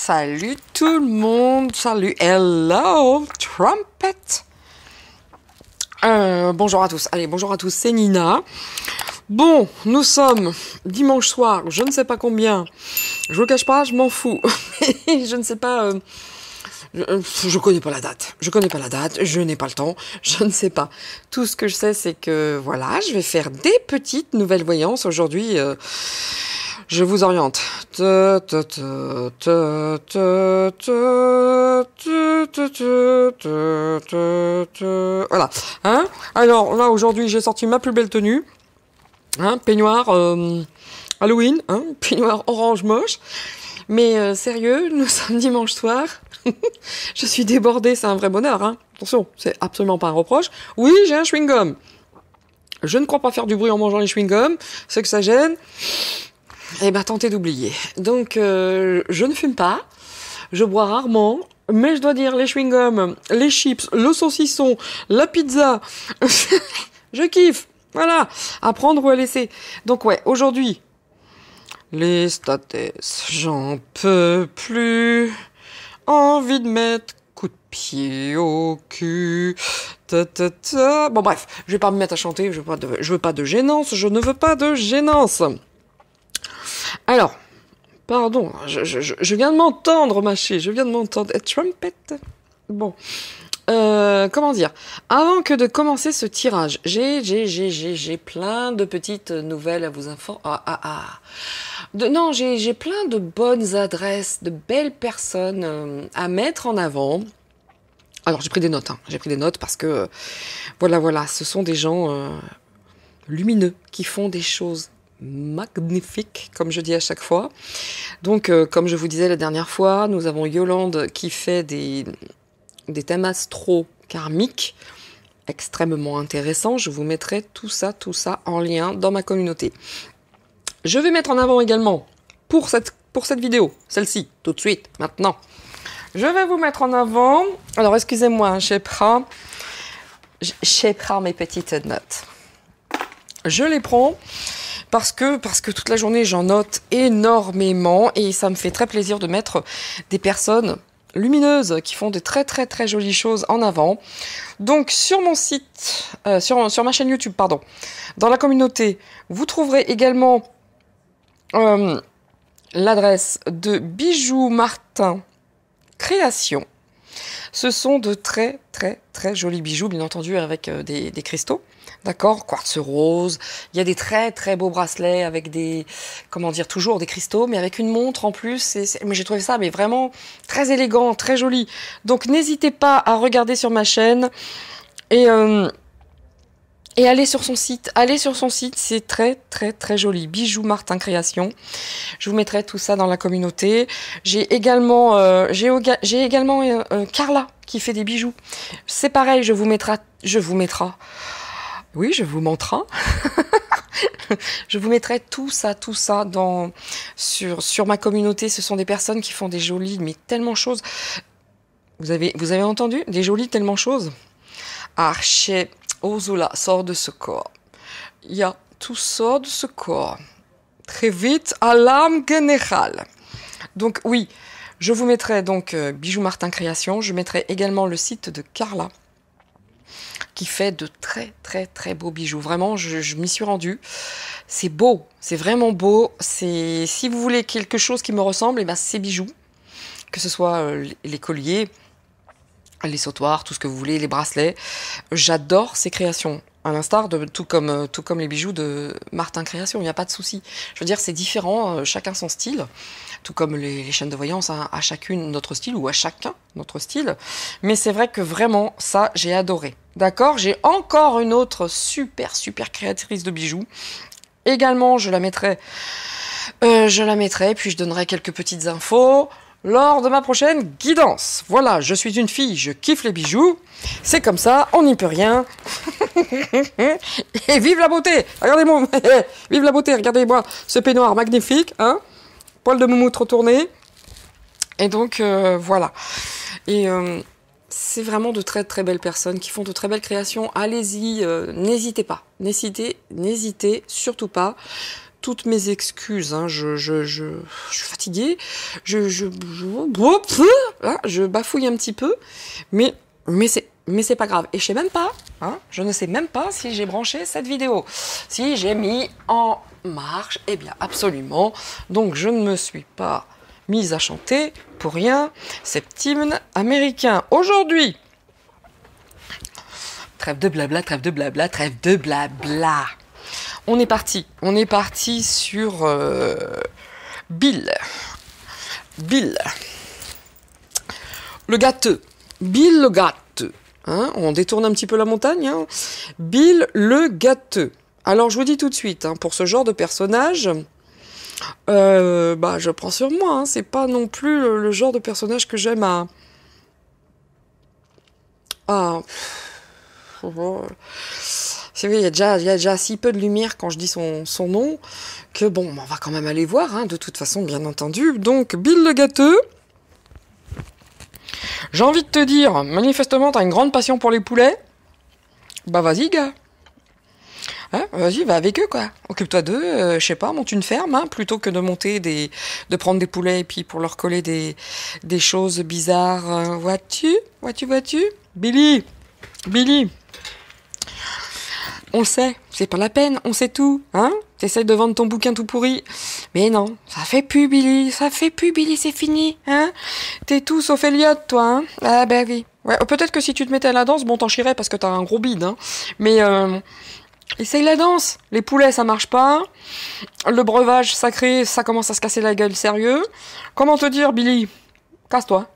Salut tout le monde, salut, hello, trumpet. Bonjour à tous, allez, bonjour à tous, c'est Nina. Bon, nous sommes dimanche soir, je ne sais pas combien, je vous cache pas, je m'en fous. Je ne sais pas, je connais pas la date, je n'ai pas le temps, je ne sais pas. Tout ce que je sais, c'est que, voilà, je vais faire des petites nouvelles voyances aujourd'hui. Je vous oriente. Voilà. Hein? Alors là, aujourd'hui, j'ai sorti ma plus belle tenue. Hein? Peignoir Halloween. Hein? Peignoir orange moche. Mais sérieux, nous sommes dimanche soir. Je suis débordée, c'est un vrai bonheur. Hein? Attention, c'est absolument pas un reproche. Oui, j'ai un chewing-gum. Je ne crois pas faire du bruit en mangeant les chewing-gums. C'est que ça gêne. Eh ben, tentez d'oublier. Donc, je ne fume pas, je bois rarement, mais je dois dire, les chewing-gums, les chips, le saucisson, la pizza, je kiffe. Voilà, à prendre ou à laisser. Donc ouais, aujourd'hui, les states, j'en peux plus, envie de mettre coup de pied au cul. Bon bref, je vais pas me mettre à chanter, je veux pas de gênance, je ne veux pas de gênance. Alors, pardon, je viens de m'entendre, ma chérie, je viens de m'entendre. Trumpet. Bon, comment dire? Avant que de commencer ce tirage, j'ai plein de petites nouvelles à vous informer. Non, j'ai plein de bonnes adresses, de belles personnes à mettre en avant. Alors, j'ai pris des notes, parce que, voilà, ce sont des gens lumineux qui font des choses magnifique, comme je dis à chaque fois. Donc, comme je vous disais la dernière fois, nous avons Yolande qui fait des thèmes astro karmiques extrêmement intéressants. Je vous mettrai tout ça en lien dans ma communauté. Je vais mettre en avant également, pour cette vidéo, celle-ci, tout de suite, maintenant, je vais vous mettre en avant, alors excusez-moi, j'ai pris mes petites notes. Je les prends parce que toute la journée, j'en note énormément et ça me fait très plaisir de mettre des personnes lumineuses qui font de très très très jolies choses en avant. Donc sur mon site, sur ma chaîne YouTube, pardon, dans la communauté, vous trouverez également l'adresse de Bijoux Martin Création. Ce sont de très très très jolis bijoux, bien entendu avec des cristaux, d'accord, quartz rose. Il y a des très très beaux bracelets avec des, comment dire, toujours des cristaux, mais avec une montre en plus. Mais j'ai trouvé ça mais vraiment très élégant, très joli. Donc n'hésitez pas à regarder sur ma chaîne et allez sur son site. C'est très très très joli. Bijoux Martin Création. Je vous mettrai tout ça dans la communauté. J'ai également Carla qui fait des bijoux. C'est pareil, je vous mettrai. Oui, je vous montrerai. Je vous mettrai tout ça sur ma communauté. Ce sont des personnes qui font des jolies, mais tellement choses. Vous avez entendu? Des jolies tellement choses. Archer. Ursula sort de ce corps. Ja, tout sort de ce corps. Très vite, alarme générale. Donc oui, je vous mettrai donc Bijoux Martin Création. Je mettrai également le site de Carla, qui fait de très très très beaux bijoux. Vraiment, je m'y suis rendue. C'est beau, c'est vraiment beau. Si vous voulez quelque chose qui me ressemble, et ben ces bijoux, que ce soit les colliers, les sautoirs, tout ce que vous voulez, les bracelets. J'adore ces créations. À l'instar de tout comme les bijoux de Martin Création, il n'y a pas de souci. Je veux dire, c'est différent, chacun son style. Tout comme les chaînes de voyance, hein, à chacune notre style ou à chacun notre style. Mais c'est vrai que vraiment, ça, j'ai adoré. D'accord? J'ai encore une autre super créatrice de bijoux. Également, je la mettrai, puis je donnerai quelques petites infos lors de ma prochaine guidance. Voilà, je suis une fille, je kiffe les bijoux. C'est comme ça, on n'y peut rien. Et vive la beauté! Regardez-moi, vive la beauté, regardez-moi ce peignoir magnifique, hein? Poil de moumoute retourné. Et donc, voilà. Et c'est vraiment de très très belles personnes qui font de très belles créations. Allez-y, n'hésitez pas. N'hésitez surtout pas. toutes mes excuses, hein. Je suis fatiguée, je bafouille un petit peu, mais c'est pas grave. Et je sais même pas, hein, je ne sais même pas si j'ai branché cette vidéo, si j'ai mis en marche, eh bien absolument. Donc je ne me suis pas mise à chanter pour rien cet hymne américain. Aujourd'hui, trêve de blabla, trêve de blabla, trêve de blabla. On est parti sur Bill. Le gâteux. Bill le gâteux. Hein, on détourne un petit peu la montagne. Hein. Bill le gâteux. Alors je vous dis tout de suite, hein, pour ce genre de personnage, je prends sur moi. Hein, c'est pas non plus le genre de personnage que j'aime à... C'est vrai, il y a déjà si peu de lumière quand je dis son nom, que bon, on va quand même aller voir, hein, de toute façon, bien entendu. Donc, Bill le gâteux. J'ai envie de te dire, manifestement, t'as une grande passion pour les poulets. Bah vas-y, gars. Hein, vas-y, va avec eux, quoi. Occupe-toi d'eux, je sais pas, monte une ferme, hein, plutôt que de prendre des poulets et puis pour leur coller des choses bizarres. Vois-tu, Billy. On le sait, c'est pas la peine, on sait tout, hein? T'essayes de vendre ton bouquin tout pourri. Mais non, ça fait plus, Billy, c'est fini, hein? T'es tout sauf Elliot, toi, hein? Ah ben oui. Ouais, peut-être que si tu te mettais à la danse, bon, t'en chierais parce que t'as un gros bide, hein? Mais, essaye la danse. Les poulets, ça marche pas. Le breuvage sacré, ça commence à se casser la gueule, sérieux. Comment te dire, Billy? Casse-toi.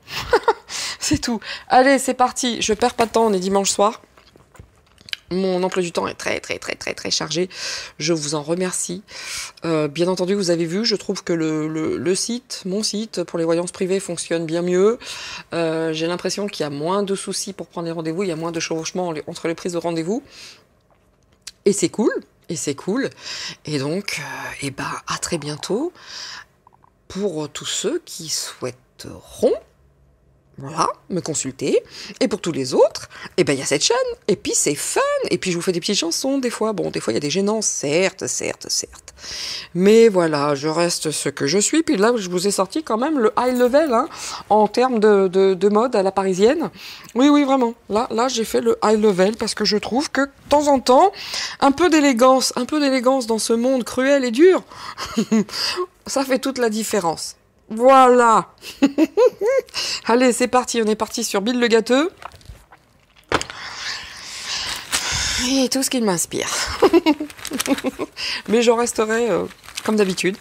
C'est tout. Allez, c'est parti. Je perds pas de temps, on est dimanche soir. Mon emploi du temps est très chargé. Je vous en remercie. Bien entendu, vous avez vu, je trouve que mon site pour les voyances privées fonctionne bien mieux. J'ai l'impression qu'il y a moins de soucis pour prendre les rendez-vous, il y a moins de chevauchement entre les prises de rendez-vous. Et c'est cool. Et donc, à très bientôt pour tous ceux qui souhaiteront. Voilà, me consulter. Et pour tous les autres, il y a cette chaîne. Et puis c'est fun. Et puis je vous fais des petites chansons des fois. Bon, des fois il y a des gênants, certes. Mais voilà, je reste ce que je suis. Puis là, je vous ai sorti quand même le high level, hein, en termes de mode à la parisienne. Oui, vraiment. Là, j'ai fait le high level parce que je trouve que de temps en temps, un peu d'élégance dans ce monde cruel et dur, ça fait toute la différence. Voilà. Allez, c'est parti. On est parti sur Bill le gâteux. Et tout ce qu'il m'inspire. Mais je resterai, comme d'habitude,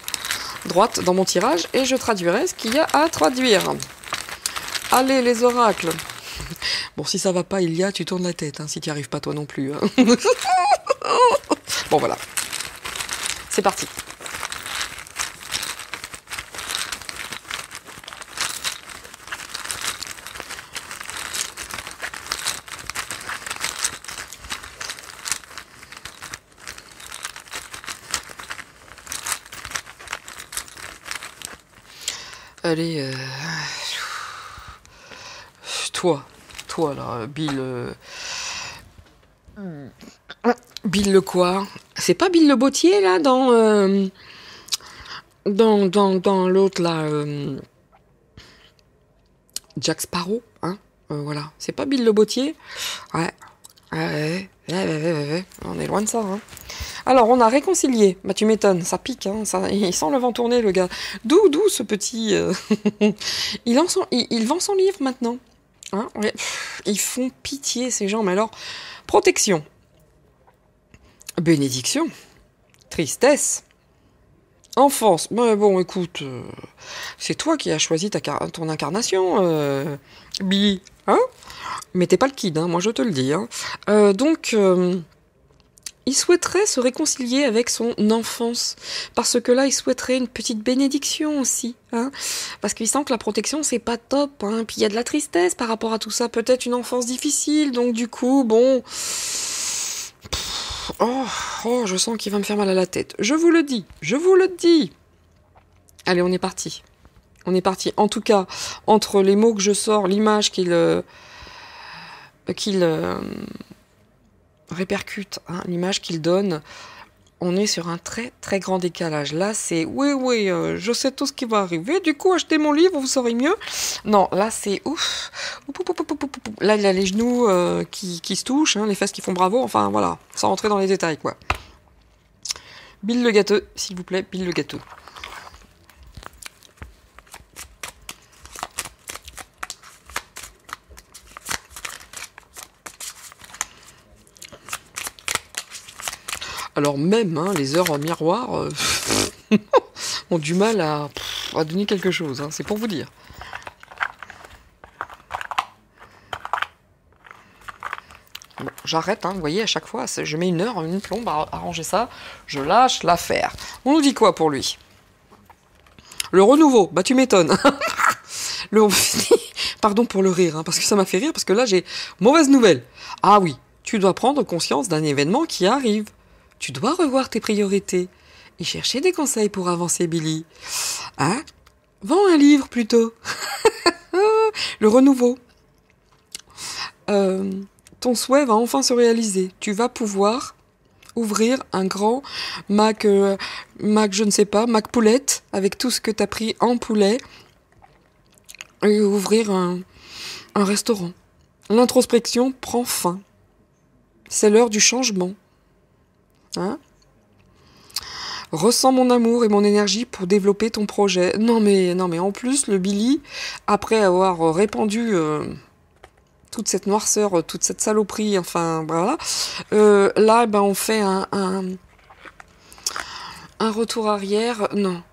droite dans mon tirage et je traduirai ce qu'il y a à traduire. Allez, les oracles. Bon, si ça va pas, tu tournes la tête, hein, si tu n'y arrives pas toi non plus. Hein. Bon, voilà. C'est parti. Allez, toi là, Bill le quoi? C'est pas Bill le bottier là dans l'autre là, Jack Sparrow, hein? Voilà, c'est pas Bill le bottier? Ouais, on est loin de ça, hein. Alors, on a réconcilié. Bah, tu m'étonnes, ça pique, hein. Il sent le vent tourner, le gars. D'où ce petit... il vend son livre, maintenant. Hein, ouais. Ils font pitié, ces gens. Mais alors, protection. Bénédiction. Tristesse. Enfance. Bon, écoute, c'est toi qui as choisi ton incarnation, Billy. Hein? Mais t'es pas le kid, hein, moi je te le dis. Hein. Il souhaiterait se réconcilier avec son enfance, parce que là, il souhaiterait une petite bénédiction aussi, hein, parce qu'il sent que la protection, c'est pas top, hein, puis il y a de la tristesse par rapport à tout ça, peut-être une enfance difficile, donc du coup, bon... je sens qu'il va me faire mal à la tête. Je vous le dis. Allez, on est parti. En tout cas, entre les mots que je sors, l'image qu'il répercute, hein, l'image qu'il donne, on est sur un très très grand décalage. Là, c'est oui, je sais tout ce qui va arriver. Du coup, achetez mon livre, vous saurez mieux. Non, là, c'est ouf. Là, il y a les genoux qui se touchent, hein, les fesses qui font bravo. Enfin, voilà, sans rentrer dans les détails, quoi. Bill le gâteau, s'il vous plaît, Bill le gâteau. Alors même, hein, les heures en miroir ont du mal à donner quelque chose, hein, c'est pour vous dire. Bon, j'arrête, hein, vous voyez, à chaque fois, je mets une plombe à arranger ça, je lâche l'affaire. On nous dit quoi pour lui? Le renouveau, bah tu m'étonnes. Pardon pour le rire, hein, parce que ça m'a fait rire, parce que là j'ai mauvaise nouvelle. Ah oui, tu dois prendre conscience d'un événement qui arrive. Tu dois revoir tes priorités et chercher des conseils pour avancer, Billy. Hein? Vends un livre plutôt. Le renouveau. Ton souhait va enfin se réaliser. Tu vas pouvoir ouvrir un grand Mac, je ne sais pas, Mac Poulette, avec tout ce que tu as pris en poulet, et ouvrir un restaurant. L'introspection prend fin. C'est l'heure du changement. Hein? Ressens mon amour et mon énergie pour développer ton projet. Non mais en plus, le Billy, après avoir répandu toute cette noirceur, toute cette saloperie, enfin voilà, là ben on fait un retour arrière. Non,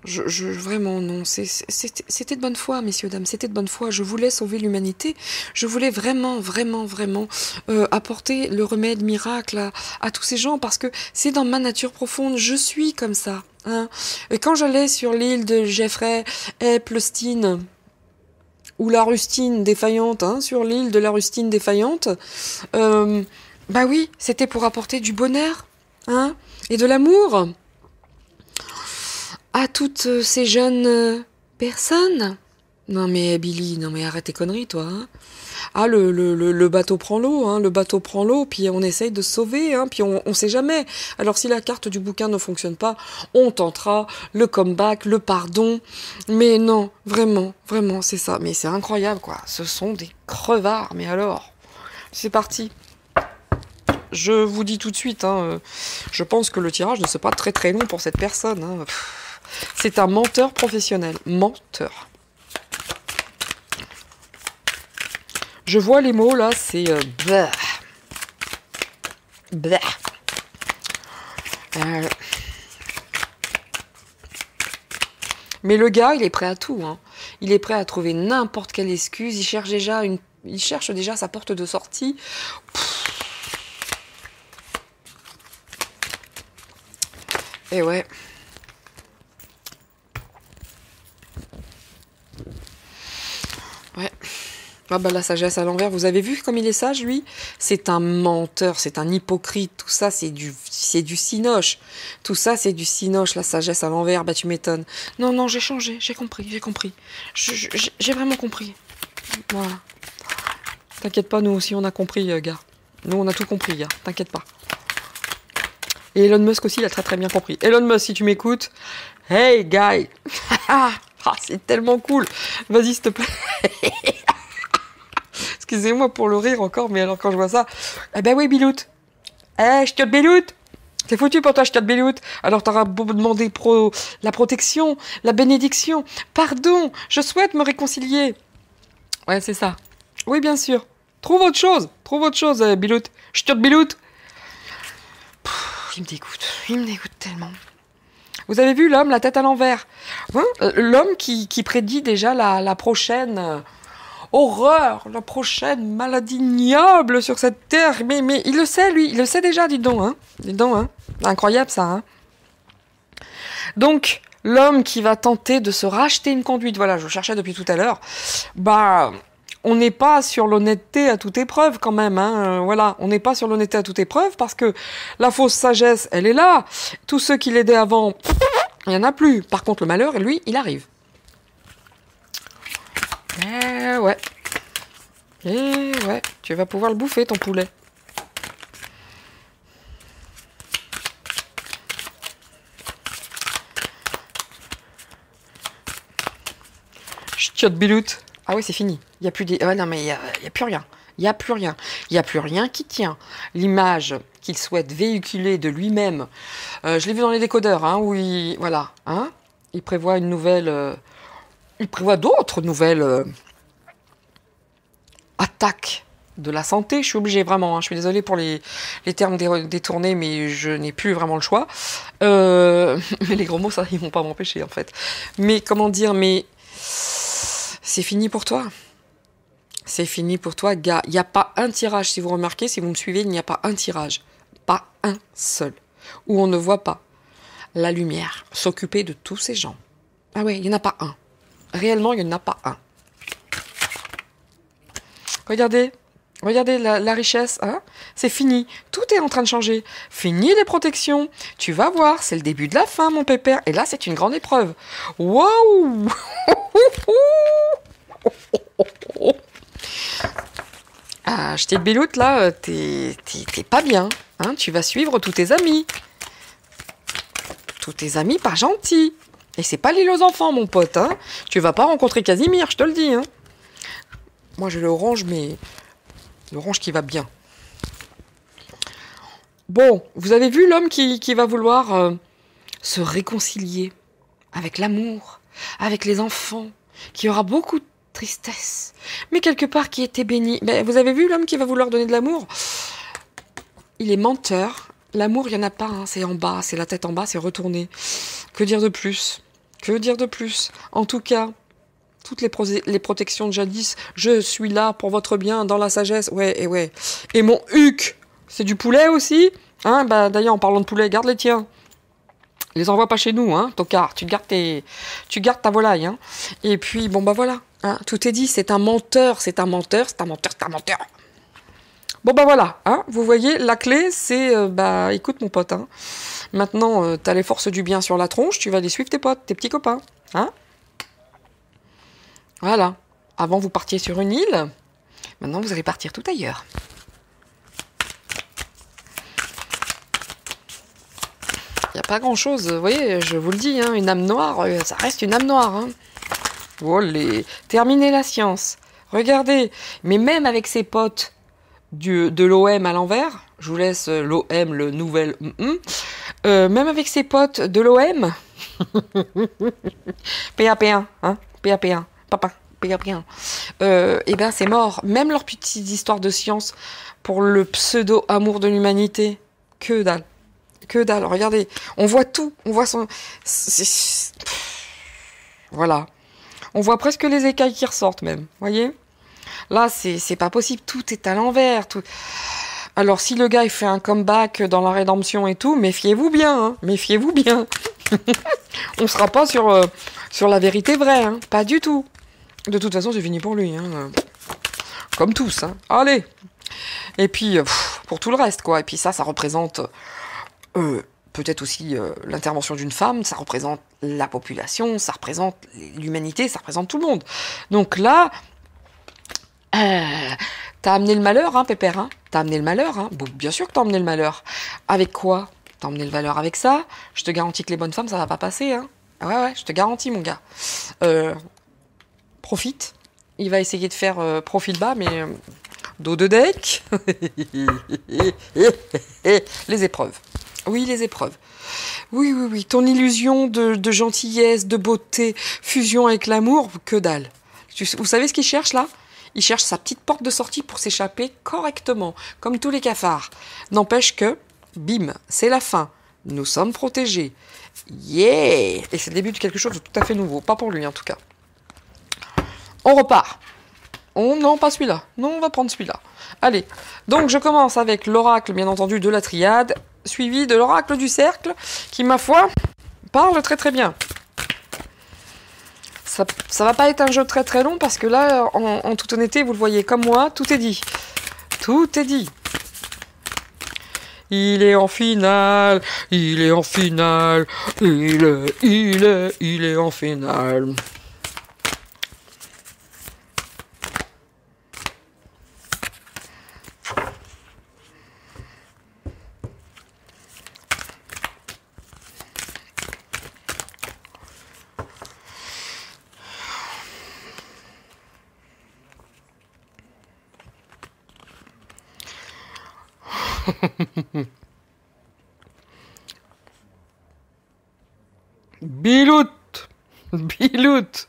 vraiment non. C'était de bonne foi, messieurs, dames, c'était de bonne foi. Je voulais sauver l'humanité. Je voulais vraiment apporter le remède miracle à tous ces gens, parce que c'est dans ma nature profonde. Je suis comme ça. Hein. Et quand j'allais sur l'île de Jeffrey Epstein, ou la rustine défaillante, hein, sur l'île de la rustine défaillante, bah oui, c'était pour apporter du bonheur, hein, et de l'amour à toutes ces jeunes personnes. Non mais Billy, non mais arrête tes conneries, toi. Hein. Ah, le bateau prend l'eau, hein, le bateau prend l'eau, puis on essaye de se sauver, hein, puis on sait jamais. Alors si la carte du bouquin ne fonctionne pas, on tentera le comeback, le pardon. Mais non, vraiment, c'est ça. Mais c'est incroyable, quoi. Ce sont des crevards, mais alors, c'est parti. Je vous dis tout de suite, hein, je pense que le tirage ne sera pas très très long pour cette personne. Hein. C'est un menteur professionnel. Menteur. Je vois les mots là, c'est bah. Bah. Mais le gars, il est prêt à tout. Hein. Il est prêt à trouver n'importe quelle excuse. Il cherche déjà sa porte de sortie. Et ouais. Ouais. Ah bah la sagesse à l'envers, vous avez vu comme il est sage, lui? C'est un menteur, c'est un hypocrite, tout ça c'est du cinoche. Tout ça c'est du cinoche, la sagesse à l'envers, bah tu m'étonnes. Non, j'ai changé, j'ai compris. J'ai vraiment compris. Voilà. T'inquiète pas, nous aussi on a compris, gars. Nous on a tout compris, gars, t'inquiète pas. Et Elon Musk aussi, il a très très bien compris. Elon Musk, si tu m'écoutes, hey guy. Ah, c'est tellement cool. Vas-y, s'il te plaît. Excusez-moi pour le rire encore, mais alors quand je vois ça... Eh ben oui, Bilout. Eh, ch'tiote Bilout. C'est foutu pour toi, ch'tiote Bilout. Alors t'auras beau me demander la protection, la bénédiction. Pardon, je souhaite me réconcilier. Ouais, c'est ça. Oui, bien sûr. Trouve autre chose, Bilout. Ch'tiote Bilout. Il me dégoûte tellement. Vous avez vu l'homme, la tête à l'envers, hein, l'homme qui prédit déjà la prochaine horreur, la prochaine maladie ignoble sur cette terre. Mais il le sait, lui, il le sait déjà, dites donc. Hein. Incroyable ça. Hein. Donc, l'homme qui va tenter de se racheter une conduite, voilà, je cherchais depuis tout à l'heure, bah... On n'est pas sur l'honnêteté à toute épreuve quand même, hein. Voilà, on n'est pas sur l'honnêteté à toute épreuve parce que la fausse sagesse, elle est là. Tous ceux qui l'aidaient avant, il n'y en a plus. Par contre, le malheur, lui, il arrive. Ouais. Tu vas pouvoir le bouffer, ton poulet. Chiotte biloute. Ah oui, c'est fini. Il n'y a plus des... non, mais il y a plus rien. Il n'y a plus rien. Il n'y a plus rien qui tient. L'image qu'il souhaite véhiculer de lui-même. Je l'ai vu dans les décodeurs, hein, où il... Voilà. Hein, il prévoit une nouvelle... il prévoit d'autres nouvelles attaques de la santé. Je suis obligée, vraiment. Hein, je suis désolée pour les termes détournés, mais je n'ai plus vraiment le choix. Mais les gros mots, ça, ils vont pas m'empêcher, en fait. Mais comment dire, mais... C'est fini pour toi. C'est fini pour toi, gars. Il n'y a pas un tirage, si vous remarquez, si vous me suivez, il n'y a pas un tirage. Pas un seul. Où on ne voit pas la lumière s'occuper de tous ces gens. Ah ouais, il n'y en a pas un. Réellement, il n'y en a pas un. Regardez. Regardez la richesse. Hein, c'est fini. Tout est en train de changer. Fini les protections. Tu vas voir, c'est le début de la fin, mon pépère. Et là, c'est une grande épreuve. Waouh. Ah, je t'ai biloute là, t'es pas bien. Hein, tu vas suivre tous tes amis. Tous tes amis pas gentils. Et c'est pas l'île aux enfants, mon pote. Hein. Tu vas pas rencontrer Casimir, je te le dis. Hein. Moi, j'ai l'orange, mais l'orange qui va bien. Bon, vous avez vu l'homme qui va vouloir se réconcilier avec l'amour, avec les enfants, qui aura beaucoup de tristesse, mais quelque part qui était béni. Mais vous avez vu l'homme qui va vouloir donner de l'amour? Il est menteur. L'amour, il n'y en a pas. Hein. C'est en bas, c'est la tête en bas, c'est retourné. Que dire de plus? Que dire de plus? En tout cas, toutes les protections de jadis, je suis là pour votre bien, dans la sagesse. Ouais, et ouais. Et mon huc, c'est du poulet aussi. Hein, bah, d'ailleurs, en parlant de poulet, garde les tiens. Les envoie pas chez nous, hein, tocard. Tu gardes ta volaille, hein. Et puis, bon, bah voilà. Hein, tout est dit, c'est un menteur, c'est un menteur, c'est un menteur, c'est un menteur. Bon, bah voilà. Hein, vous voyez, la clé, c'est, bah, écoute, mon pote, hein. Maintenant, t'as les forces du bien sur la tronche, tu vas aller suivre tes potes, tes petits copains. Hein. Voilà. Avant, vous partiez sur une île. Maintenant, vous allez partir tout ailleurs. Il n'y a pas grand-chose, vous voyez, je vous le dis, hein, une âme noire, ça reste une âme noire. Hein. Olé. Terminez la science. Regardez, mais même avec ses potes de l'OM à l'envers, je vous laisse l'OM, le nouvel... même avec ses potes de l'OM, PAP1, hein, PAP1, papa, PAP1, et ben c'est mort. Même leurs petites histoires de science pour le pseudo-amour de l'humanité, que dalle. Que dalle, regardez, on voit tout, on voit son... Voilà. On voit presque les écailles qui ressortent même, voyez. Là, c'est pas possible, tout est à l'envers. Tout... Alors, si le gars il fait un comeback dans la rédemption et tout, méfiez-vous bien, hein, méfiez-vous bien. On sera pas sur la vérité vraie, hein, pas du tout. De toute façon, c'est fini pour lui, hein. Comme tous, hein. Allez. Et puis, pour tout le reste, quoi. Et puis ça représente... peut-être aussi l'intervention d'une femme, ça représente la population, ça représente l'humanité, ça représente tout le monde. Donc là, t'as amené le malheur, hein, Pépère, hein, t'as amené le malheur, hein. Bon, bien sûr que t'as amené le malheur. Avec quoi? T'as emmené le malheur avec ça? Je te garantis que les bonnes femmes, ça va pas passer, hein. Ouais, je te garantis, mon gars. Profite. Il va essayer de faire profil bas, mais dos de deck. Les épreuves. Oui, les épreuves. Oui. Ton illusion de gentillesse, de beauté, fusion avec l'amour, que dalle. Vous savez ce qu'il cherche là? Il cherche sa petite porte de sortie pour s'échapper correctement, comme tous les cafards. N'empêche que, bim, c'est la fin. Nous sommes protégés. Yeah! Et c'est le début de quelque chose de tout à fait nouveau. Pas pour lui en tout cas. On repart. Non, pas celui-là. Non, on va prendre celui-là. Allez. Donc je commence avec l'oracle, bien entendu, de la triade, suivi de l'oracle du cercle, qui, ma foi, parle très très bien. Ça va pas être un jeu très très long, parce que là, en toute honnêteté, vous le voyez comme moi, tout est dit. Tout est dit. Il est en finale, il est en finale, il est en finale. Bilout, bilout,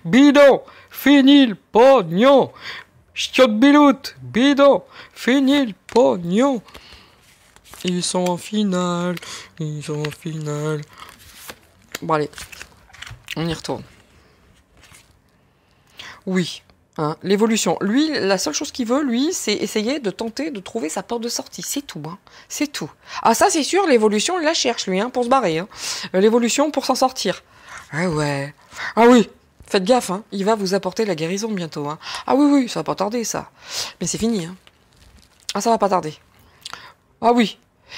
bidon, fini le pognon. Ch'tiote bilout, bidon, fini le pognon. Ils sont en finale, ils sont en finale. Bon allez, on y retourne. Oui, hein, l'évolution. Lui, la seule chose qu'il veut, lui, c'est essayer de tenter de trouver sa porte de sortie. C'est tout, hein. C'est tout. Ah ça, c'est sûr, l'évolution, il la cherche, lui, hein, pour se barrer. Hein. L'évolution pour s'en sortir. Ah ouais. Ah oui, faites gaffe, hein. Il va vous apporter la guérison bientôt. Hein. Ah oui, oui, ça va pas tarder, ça. Mais c'est fini. Hein. Ah, ça va pas tarder. Ah oui.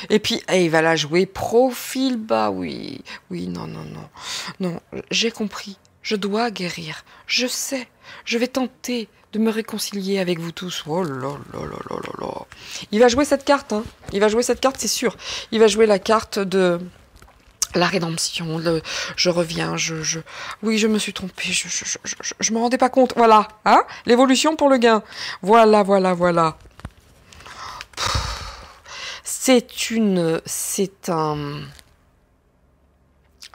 Et puis, il va la jouer profil bas, oui. Oui, non, non, non. Non, j'ai compris. Je dois guérir. Je sais. Je vais tenter de me réconcilier avec vous tous. Oh là là là là là là. Il va jouer cette carte, hein. Il va jouer cette carte, c'est sûr. Il va jouer la carte de la rédemption. Je reviens, Oui, je me suis trompée. Je me rendais pas compte. Voilà, hein. L'évolution pour le gain. Voilà, voilà, voilà. C'est un...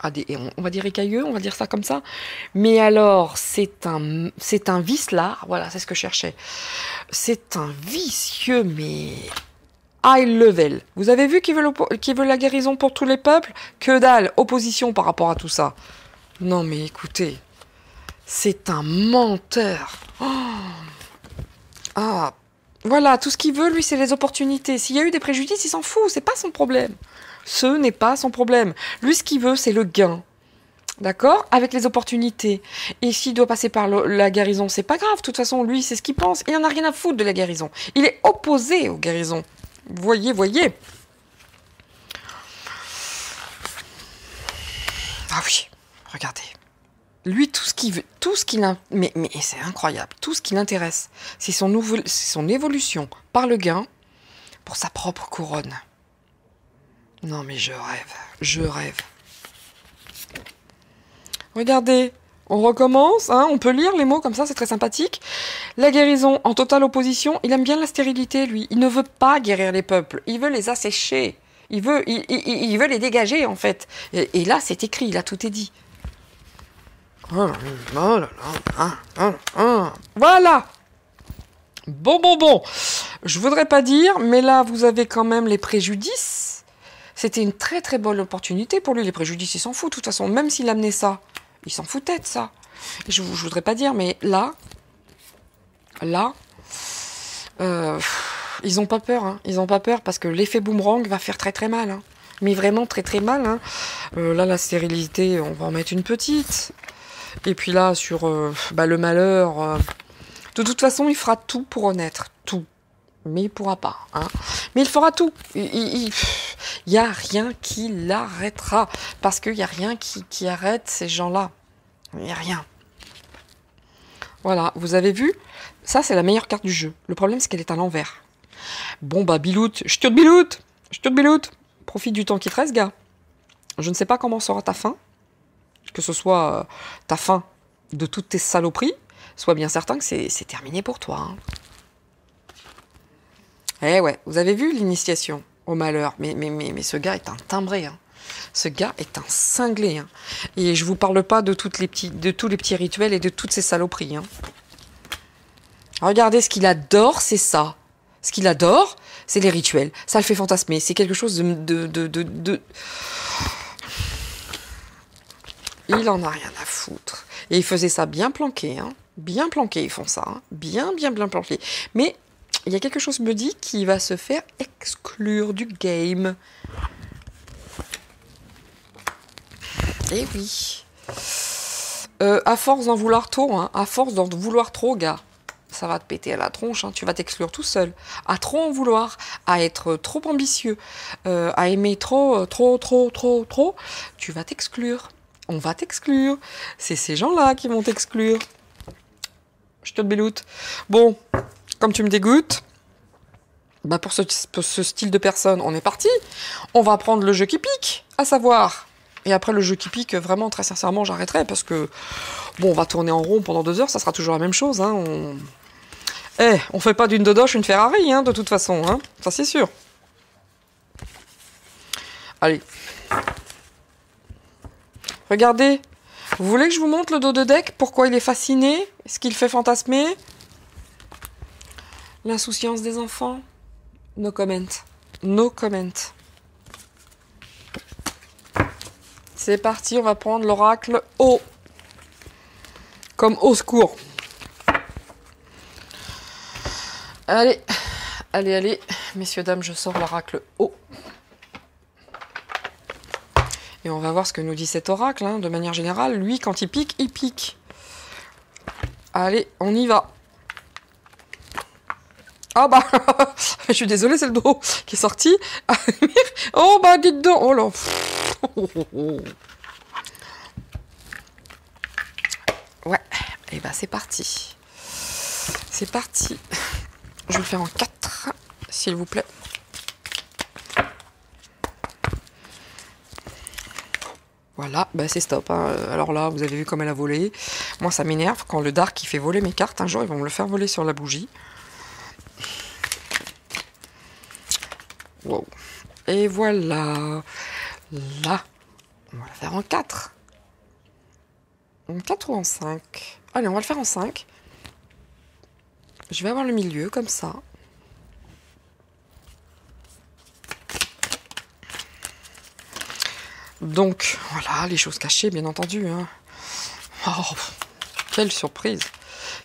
on va dire écailleux, on va dire ça comme ça. Mais alors, c'est un vicelard, voilà, c'est ce que je cherchais. C'est un vicieux, mais high level. Vous avez vu qu'il veut la guérison pour tous les peuples? Que dalle, opposition par rapport à tout ça. Non mais écoutez, c'est un menteur. Oh. Ah, voilà, tout ce qu'il veut, lui, c'est les opportunités. S'il y a eu des préjudices, il s'en fout, c'est pas son problème. Ce n'est pas son problème. Lui, ce qu'il veut, c'est le gain. D'accord? Avec les opportunités. Et s'il doit passer par la guérison, c'est pas grave. De toute façon, lui, c'est ce qu'il pense. Il n'en a rien à foutre de la guérison. Il est opposé aux guérisons. Voyez, voyez. Ah oui, regardez. Lui, tout ce qu'il veut, mais c'est incroyable. Tout ce qui l'intéresse, c'est son évolution par le gain pour sa propre couronne. Non, mais je rêve. Je rêve. Regardez, on recommence, hein, on peut lire les mots comme ça, c'est très sympathique. La guérison en totale opposition, il aime bien la stérilité, lui. Il ne veut pas guérir les peuples, il veut les assécher. Il veut les dégager, en fait. Et là, c'est écrit, là, tout est dit. Voilà. Bon. Je voudrais pas dire, mais là, vous avez quand même les préjudices. C'était une très très bonne opportunité pour lui. Les préjudices, il s'en fout. De toute façon, même s'il amenait ça, il s'en foutait de ça. Je voudrais pas dire, mais là, ils ont pas peur. Hein. Ils ont pas peur parce que l'effet boomerang va faire très très mal. Hein. Mais vraiment très très mal. Hein. Là, la stérilité, on va en mettre une petite. Et puis là, sur le malheur, de toute façon, il fera tout pour renaître. Tout. Mais il pourra pas. Hein. Mais il fera tout. Il y a rien qui l'arrêtera. Parce qu'il n'y a rien qui arrête ces gens-là. Il n'y a rien. Voilà, vous avez vu? Ça, c'est la meilleure carte du jeu. Le problème, c'est qu'elle est à l'envers. Bon, Bilout. Je te Bilout. Profite du temps qui te reste, gars. Je ne sais pas comment sera ta fin. Que ce soit ta fin de toutes tes saloperies, sois bien certain que c'est terminé pour toi. Hein. Eh ouais, vous avez vu l'initiation au malheur. Mais ce gars est un timbré. Hein. Ce gars est un cinglé. Hein. Et je vous parle pas de tous les petits rituels et de toutes ces saloperies. Hein. Regardez, ce qu'il adore, c'est ça. Ce qu'il adore, c'est les rituels. Ça le fait fantasmer. C'est quelque chose de... Il en a rien à foutre. Et il faisait ça bien planqué, hein. Bien planqué, ils font ça. Hein. Bien planqué. Mais il y a quelque chose qui me dit qu'il va se faire exclure du game. Eh oui. À force d'en vouloir trop, hein. À force d'en vouloir trop, gars. Ça va te péter à la tronche, hein. Tu vas t'exclure tout seul. À trop en vouloir, à être trop ambitieux, à aimer trop, tu vas t'exclure. On va t'exclure. C'est ces gens-là qui vont t'exclure. Je te béloute. Bon, comme tu me dégoûtes, pour ce style de personne, on est parti. On va prendre le jeu qui pique, à savoir. Et après, le jeu qui pique, vraiment, très sincèrement, j'arrêterai parce que, bon, on va tourner en rond pendant 2 heures, ça sera toujours la même chose. Hein. Eh, on fait pas d'une Dodoche une Ferrari, hein, de toute façon, hein. Ça, c'est sûr. Allez. Regardez. Vous voulez que je vous montre le dos de deck? Pourquoi il est fasciné? Ce qu'il fait fantasmer? L'insouciance des enfants? No comment. No comment. C'est parti, on va prendre l'oracle O. Comme au secours. Allez, allez, allez. Messieurs, dames, je sors l'oracle O. Et on va voir ce que nous dit cet oracle, hein. De manière générale, lui, quand il pique, il pique. Allez, on y va. Ah bah, je suis désolée, c'est le dos qui est sorti. Oh bah, dites donc. Oh là. Ouais, et bah c'est parti. C'est parti. Je vais le faire en 4, s'il vous plaît. Voilà, bah c'est stop, hein. Alors là, vous avez vu comme elle a volé. Moi, ça m'énerve quand le dark, il fait voler mes cartes. Un jour, ils vont me le faire voler sur la bougie. Wow. Et voilà. Là, on va le faire en 4. En 4 ou en 5? Allez, on va le faire en 5. Je vais avoir le milieu, comme ça. Donc, voilà, les choses cachées, bien entendu. Hein. Oh, quelle surprise!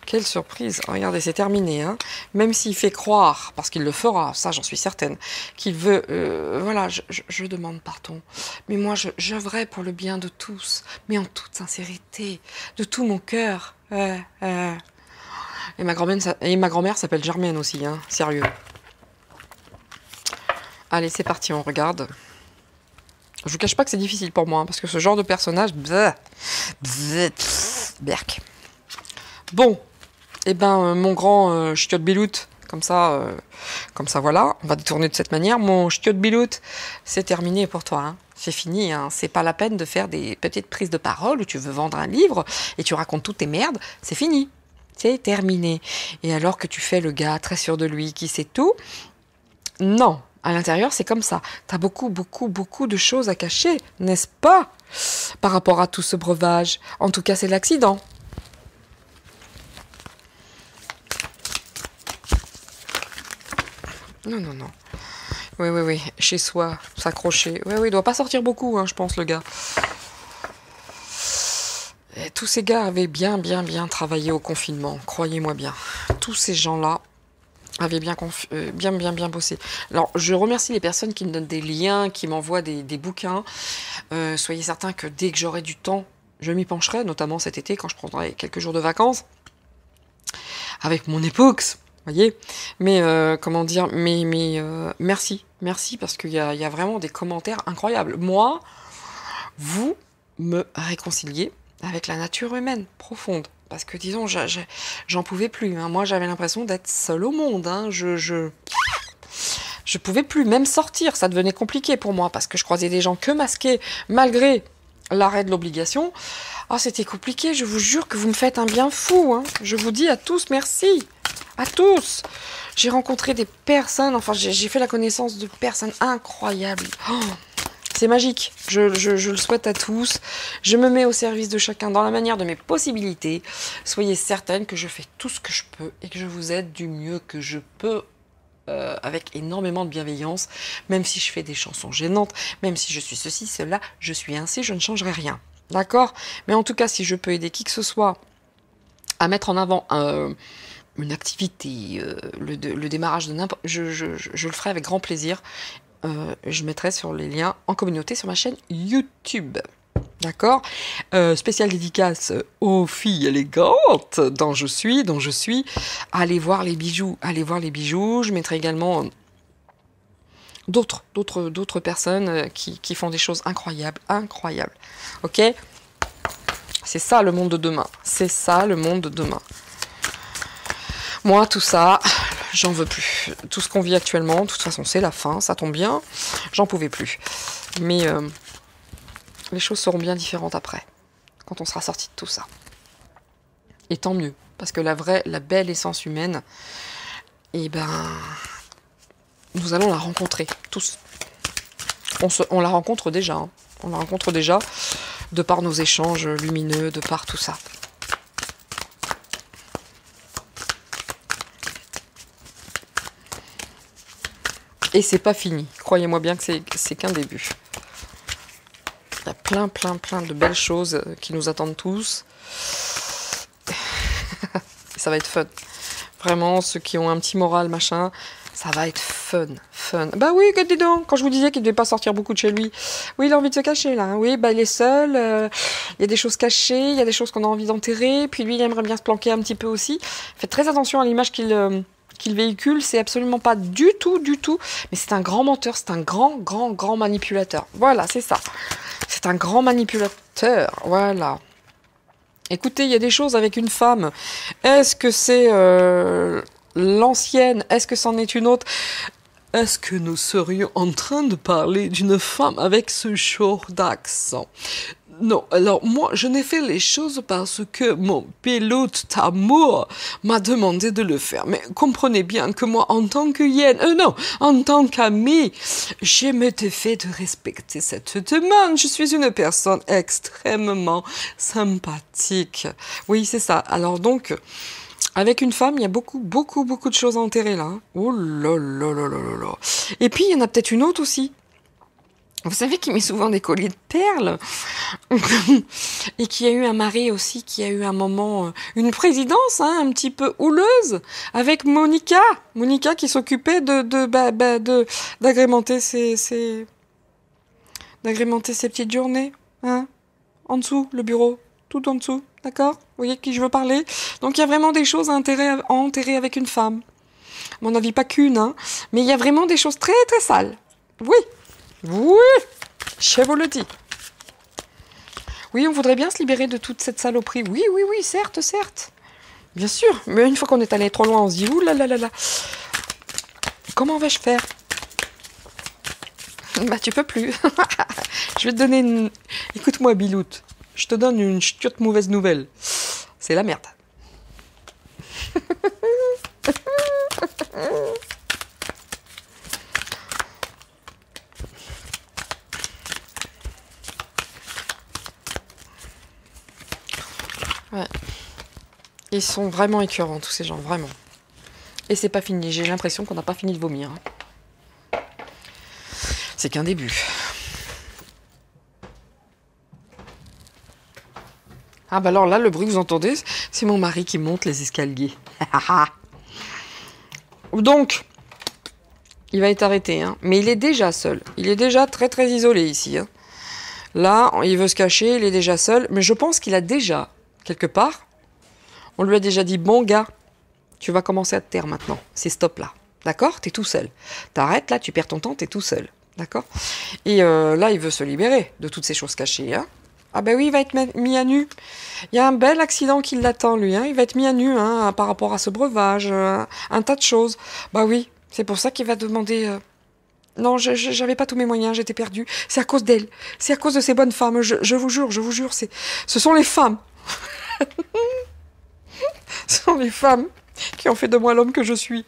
Quelle surprise! Regardez, c'est terminé. Hein. Même s'il fait croire, parce qu'il le fera, ça j'en suis certaine, qu'il veut... voilà, je demande pardon. Mais moi, j'œuvrais pour le bien de tous, mais en toute sincérité, de tout mon cœur. Et ma grand-mère s'appelle Germaine aussi, hein, sérieux. Allez, c'est parti, on regarde. Je vous cache pas que c'est difficile pour moi, hein, parce que ce genre de personnage... Berk. Bon, eh ben, mon grand ch'tiote biloute, comme ça, voilà, on va détourner de cette manière. Mon ch'tiote biloute, c'est terminé pour toi, hein. C'est fini, hein. C'est pas la peine de faire des petites prises de parole où tu veux vendre un livre et tu racontes toutes tes merdes, c'est fini. C'est terminé. Et alors que tu fais le gars très sûr de lui, qui sait tout, non. À l'intérieur, c'est comme ça. T'as beaucoup de choses à cacher, n'est-ce pas? Par rapport à tout ce breuvage. En tout cas, c'est l'accident. Non, non, non. Oui. Chez soi, s'accrocher. Oui, il doit pas sortir beaucoup, hein, je pense, le gars. Et tous ces gars avaient bien travaillé au confinement, croyez-moi bien. Tous ces gens-là avaient bien bossé. Alors, je remercie les personnes qui me donnent des liens, qui m'envoient des bouquins. Soyez certains que dès que j'aurai du temps, je m'y pencherai, notamment cet été, quand je prendrai quelques jours de vacances, avec mon époux, voyez. Mais, comment dire, merci, parce qu'il y a vraiment des commentaires incroyables. Moi, vous me réconciliez avec la nature humaine profonde. Parce que, disons, j'en pouvais plus. Hein. Moi, j'avais l'impression d'être seule au monde. Hein. Je pouvais plus, même sortir, ça devenait compliqué pour moi. Parce que je croisais des gens que masqués, malgré l'arrêt de l'obligation. Ah, c'était compliqué, je vous jure que vous me faites un bien fou. Hein. Je vous dis à tous merci. À tous. J'ai rencontré des personnes, enfin, j'ai fait la connaissance de personnes incroyables. Oh, c'est magique, je le souhaite à tous. Je me mets au service de chacun dans la manière de mes possibilités. Soyez certaines que je fais tout ce que je peux et que je vous aide du mieux que je peux, avec énormément de bienveillance, même si je fais des chansons gênantes, même si je suis ceci, cela, je suis ainsi, je ne changerai rien. D'accord? Mais en tout cas, si je peux aider qui que ce soit à mettre en avant une activité, le démarrage de n'importe... Je le ferai avec grand plaisir. Je mettrai sur les liens en communauté sur ma chaîne YouTube. D'accord? Spéciale dédicace aux filles élégantes dont je suis. Allez voir les bijoux. Je mettrai également d'autres personnes qui font des choses incroyables. Ok? C'est ça le monde de demain. Moi, tout ça, j'en veux plus. Tout ce qu'on vit actuellement, de toute façon, c'est la fin, ça tombe bien. J'en pouvais plus. Mais les choses seront bien différentes après, quand on sera sorti de tout ça. Et tant mieux. parce que la belle essence humaine, eh ben, nous allons la rencontrer, tous. On la rencontre déjà, hein. On la rencontre déjà, de par nos échanges lumineux, de par tout ça. Et c'est pas fini. Croyez-moi bien que c'est qu'un début. Il y a plein de belles choses qui nous attendent tous. Ça va être fun. Vraiment, ceux qui ont un petit moral, machin, ça va être fun. Bah oui, dis donc, quand je vous disais qu'il ne devait pas sortir beaucoup de chez lui. Oui, il a envie de se cacher, là. Oui, bah il est seul. Il y a des choses cachées, il y a des choses qu'on a envie d'enterrer. Puis lui, il aimerait bien se planquer un petit peu aussi. Faites très attention à l'image qu'il véhicule, c'est absolument pas du tout, mais c'est un grand menteur, c'est un grand manipulateur. Voilà, c'est ça. C'est un grand manipulateur, voilà. Écoutez, il y a des choses avec une femme. Est-ce que c'est l'ancienne? Est-ce que c'en est une autre? Est-ce que nous serions en train de parler d'une femme avec ce genre d'accent? Non, alors moi, je n'ai fait les choses parce que mon pilote d'amour m'a demandé de le faire. Mais comprenez bien que moi, en tant que hyène, non, en tant qu'ami, je m'étais fait de respecter cette demande. Je suis une personne extrêmement sympathique. Oui, c'est ça. Alors donc, avec une femme, il y a beaucoup de choses à enterrer là. Hein. Oh là là là là là là. Et puis, il y en a peut-être une autre aussi. Vous savez qu'il met souvent des colliers de perles et qu'il y a eu un mari aussi qui a eu un moment, une présidence un petit peu houleuse avec Monica. Monica qui s'occupait d'agrémenter ses petites journées. Hein, en dessous, le bureau, tout en dessous, d'accord? Vous voyez de qui je veux parler? Donc il y a vraiment des choses à enterrer avec une femme. À mon avis, pas qu'une, hein, mais il y a vraiment des choses très sales. Oui. Oui, je vous le dis. Oui, on voudrait bien se libérer de toute cette saloperie. Oui, certes. Bien sûr, mais une fois qu'on est allé trop loin, on se dit, ouh là là là là. Comment vais-je faire? Bah, tu peux plus. Je vais te donner une... Écoute-moi, Biloute. Je te donne une ch'tiote mauvaise nouvelle. C'est la merde. Ouais. Ils sont vraiment écœurants, tous ces gens, vraiment. Et c'est pas fini, j'ai l'impression qu'on n'a pas fini de vomir. Hein. C'est qu'un début. Ah bah alors là, le bruit que vous entendez, c'est mon mari qui monte les escaliers. Donc, il va être arrêté, hein. Mais il est déjà seul. Il est déjà très isolé ici. Hein. Là, il veut se cacher, il est déjà seul. Mais je pense qu'il a déjà... quelque part, on lui a déjà dit, bon gars, tu vas commencer à te taire maintenant, c'est stop là, d'accord? T'es tout seul, t'arrêtes là, tu perds ton temps, t'es tout seul, d'accord? Et là, il veut se libérer de toutes ces choses cachées, hein? Ah ben oui, il va être mis à nu, il y a un bel accident qui l'attend lui, hein? Il va être mis à nu, hein, par rapport à ce breuvage, un tas de choses, bah oui, c'est pour ça qu'il va demander... Non, j'avais pas tous mes moyens, j'étais perdue, c'est à cause d'elle, c'est à cause de ces bonnes femmes, je vous jure, ce sont les femmes. Ce sont les femmes qui ont fait de moi l'homme que je suis.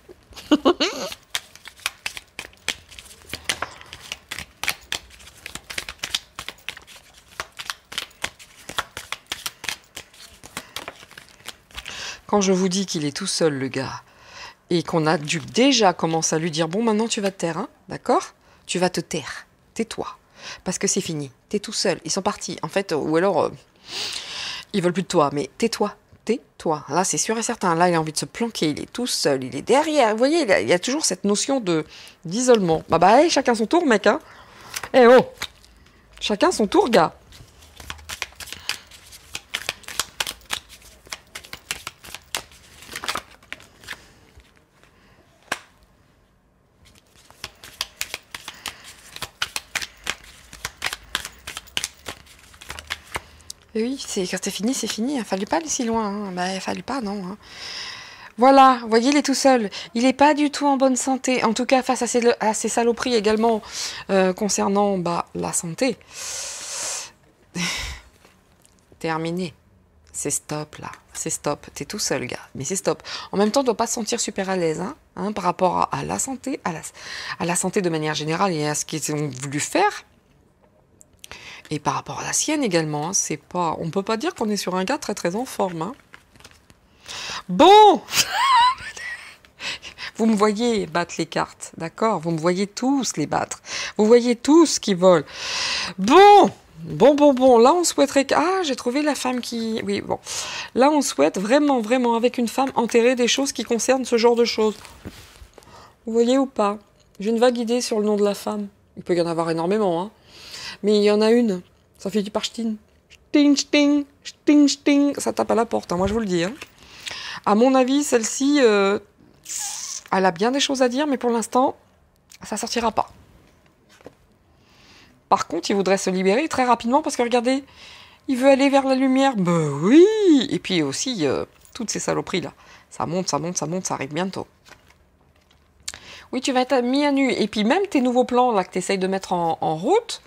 Quand je vous dis qu'il est tout seul, le gars, et qu'on a dû déjà commencer à lui dire, bon, maintenant tu vas te taire, hein, d'accord? Tu vas te taire, tais-toi, parce que c'est fini, t'es tout seul, ils sont partis, en fait, ou alors, ils veulent plus de toi, mais tais-toi. Tais-toi. Là, c'est sûr et certain. Là, il a envie de se planquer. Il est tout seul. Il est derrière. Vous voyez, il y a toujours cette notion d'isolement. Bah, hey, chacun son tour, mec. Hein. Eh oh. Chacun son tour, gars. Et oui, quand c'est fini, c'est fini. Il ne fallait pas aller si loin. Hein. Bah, il ne fallait pas, non. Hein. Voilà, vous voyez, il est tout seul. Il n'est pas du tout en bonne santé. En tout cas, face à ces saloperies également concernant la santé. Terminé. c'est stop là, c'est stop, t'es tout seul gars, mais c'est stop. En même temps, tu dois pas se sentir super à l'aise par rapport à la santé, à la santé de manière générale et à ce qu'ils ont voulu faire. Et par rapport à la sienne également, c'est pas, on peut pas dire qu'on est sur un gars très très en forme. Bon, vous me voyez battre les cartes, d'accord? Vous me voyez tous les battre. Vous voyez tous qui volent. Bon. Bon, là on souhaiterait... Ah, j'ai trouvé la femme qui... Oui, bon. Là on souhaite vraiment, vraiment, avec une femme, enterrer des choses qui concernent ce genre de choses. Vous voyez ou pas? J'ai une vague idée sur le nom de la femme. Il peut y en avoir énormément, mais il y en a une. Ça fait du par ch'ting. Ch'ting, ch'ting, ch'ting. Ça tape à la porte, moi je vous le dis. À mon avis, celle-ci, elle a bien des choses à dire, mais pour l'instant, ça sortira pas. Par contre, il voudrait se libérer très rapidement parce que regardez, il veut aller vers la lumière. Ben oui. Et puis aussi, toutes ces saloperies là. Ça monte, ça arrive bientôt. Oui, tu vas être mis à nu. Et puis même tes nouveaux plans là que tu essayes de mettre en route,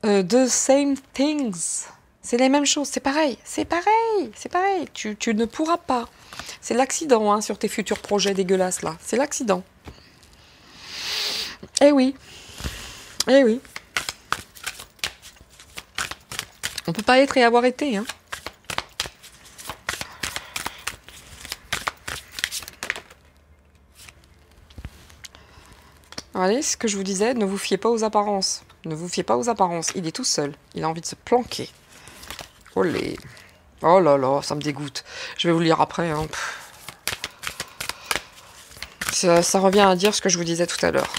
the same things. C'est les mêmes choses, c'est pareil. Tu ne pourras pas. C'est l'accident sur tes futurs projets dégueulasses là. C'est l'accident. Eh oui. On peut pas être et avoir été, Allez, ce que je vous disais, ne vous fiez pas aux apparences. Ne vous fiez pas aux apparences. Il est tout seul. Il a envie de se planquer. Olé. Oh là là, ça me dégoûte. Je vais vous le lire après. Ça revient à dire ce que je vous disais tout à l'heure.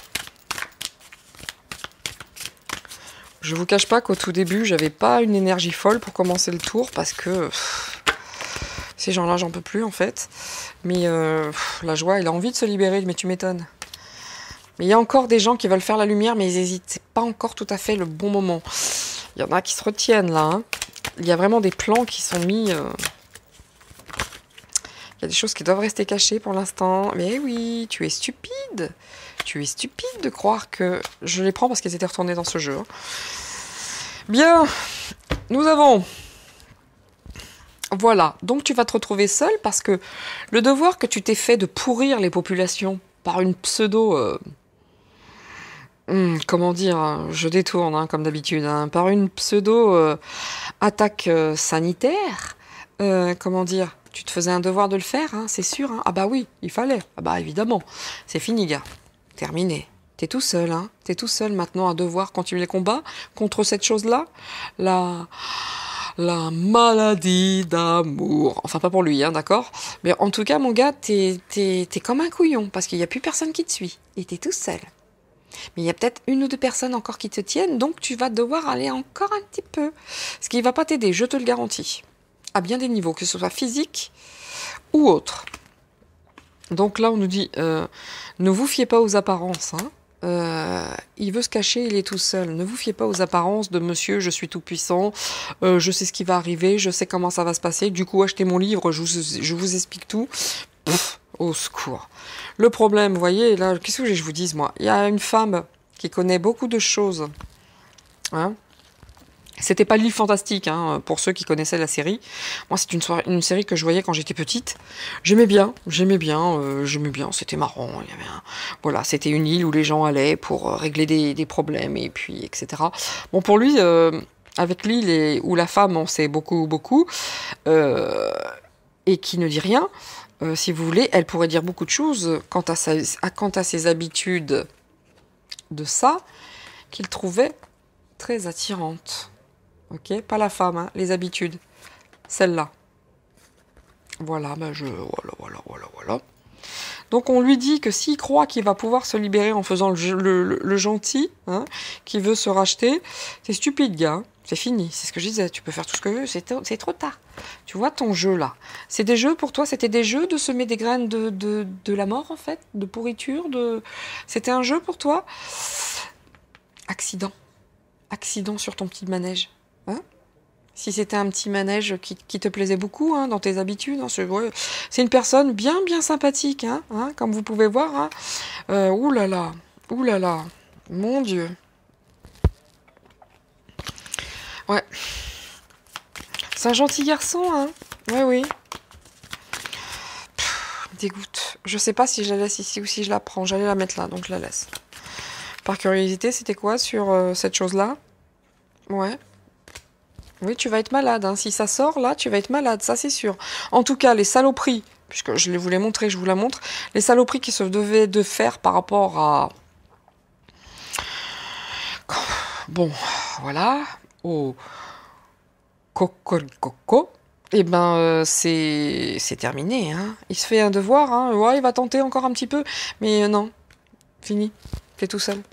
Je vous cache pas qu'au tout début, j'avais pas une énergie folle pour commencer le tour parce que ces gens-là, j'en peux plus en fait. Mais la joie, il a envie de se libérer, mais tu m'étonnes. Mais il y a encore des gens qui veulent faire la lumière, mais ils hésitent. C'est pas encore tout à fait le bon moment. Il y en a qui se retiennent là. Il y a vraiment des plans qui sont mis. Il y a des choses qui doivent rester cachées pour l'instant. Mais oui, tu es stupide. Tu es stupide de croire que... Je les prends parce qu'elles étaient retournées dans ce jeu. Bien, nous avons... Voilà, donc tu vas te retrouver seul parce que le devoir que tu t'es fait de pourrir les populations par une pseudo... comment dire, je détourne comme d'habitude, par une pseudo attaque sanitaire, comment dire, tu te faisais un devoir de le faire, c'est sûr, ah bah oui, il fallait, ah bah évidemment, c'est fini gars, terminé, t'es tout seul, t'es tout seul maintenant à devoir continuer les combats contre cette chose-là, la maladie d'amour, enfin pas pour lui, d'accord, mais en tout cas mon gars, t'es comme un couillon, parce qu'il n'y a plus personne qui te suit, et t'es tout seul. Mais il y a peut-être une ou deux personnes encore qui te tiennent, donc tu vas devoir aller encore un petit peu. Ce qui ne va pas t'aider, je te le garantis. À bien des niveaux, que ce soit physique ou autre. Donc là, on nous dit, ne vous fiez pas aux apparences. Il veut se cacher, il est tout seul. Ne vous fiez pas aux apparences de monsieur, je suis tout puissant, je sais ce qui va arriver, je sais comment ça va se passer. Du coup, achetez mon livre, je vous explique tout. Pff, au secours. Le problème, vous voyez, là, qu'est-ce que je vous dise, moi? Il y a une femme qui connaît beaucoup de choses. C'était pas le livre fantastique, pour ceux qui connaissaient la série. Moi, c'est une série que je voyais quand j'étais petite. J'aimais bien, c'était marrant. Il y avait voilà, c'était une île où les gens allaient pour régler des problèmes, et puis, etc. Bon, pour lui, avec l'île où la femme en sait beaucoup, et qui ne dit rien, si vous voulez, elle pourrait dire beaucoup de choses quant à ses habitudes de ça, qu'il trouvait très attirantes. Ok, pas la femme, les habitudes. Celle-là. Voilà, voilà. Donc on lui dit que s'il croit qu'il va pouvoir se libérer en faisant le gentil, qui veut se racheter, c'est stupide, gars. C'est fini, c'est ce que je disais. Tu peux faire tout ce que tu veux, c'est trop tard. Tu vois ton jeu là. C'est des jeux pour toi, c'était des jeux de semer des graines de la mort en fait, de pourriture, C'était un jeu pour toi. Accident sur ton petit manège. Si c'était un petit manège qui te plaisait beaucoup dans tes habitudes, c'est une personne bien sympathique, comme vous pouvez voir. Ouh là là, mon Dieu. Ouais. C'est un gentil garçon, hein. Oui, oui. Pff, il me dégoûte. Je sais pas si je la laisse ici ou si je la prends. J'allais la mettre là, donc je la laisse. Par curiosité, c'était quoi sur cette chose-là? Ouais. Oui, tu vas être malade, hein. Si ça sort, là, tu vas être malade, ça c'est sûr. En tout cas, les saloperies, puisque je les voulais montrer, je vous la montre, les saloperies qui se devaient de faire par rapport à... Bon, voilà, au cocoricoco, eh ben, c'est terminé, hein. Il se fait un devoir, hein. Ouais, il va tenter encore un petit peu, mais non, fini, t'es tout seul.